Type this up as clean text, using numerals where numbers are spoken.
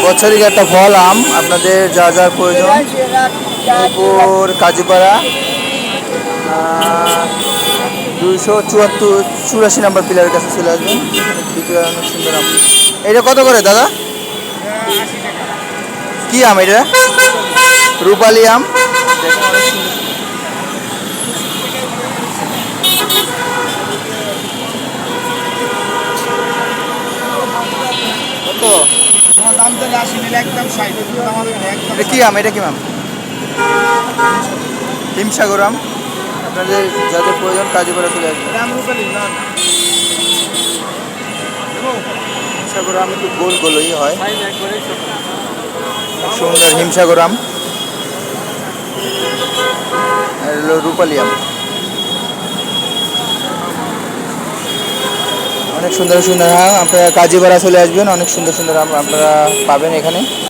বছরিক একটা ফল আম, আপনাদের যা যা প্রয়োজন উপর কাজুপাড়া 274 পিলারের কাছে চলে আসবেন। বিক্রয় অনেক সুন্দর আম। এটা কত করে দাদা? কি আম এটা? রূপালি আম। দেখুন অনেক সুন্দর কত? এটা কি আম? এটা কি আম? হিমসাগর আম। আপনাদের যাদের প্রয়োজন কাজুপাড়া চলে আসবে। হিমসাগর আম একটু গোল গোলই হয়। সুন্দর হিমসাগর আম। আর হলো রূপালি আম। অনেক সুন্দর সুন্দর আম, আপনারা কাজীপাড়া চলে আসবেন, অনেক সুন্দর সুন্দর আম আপনারা পাবেন এখানে।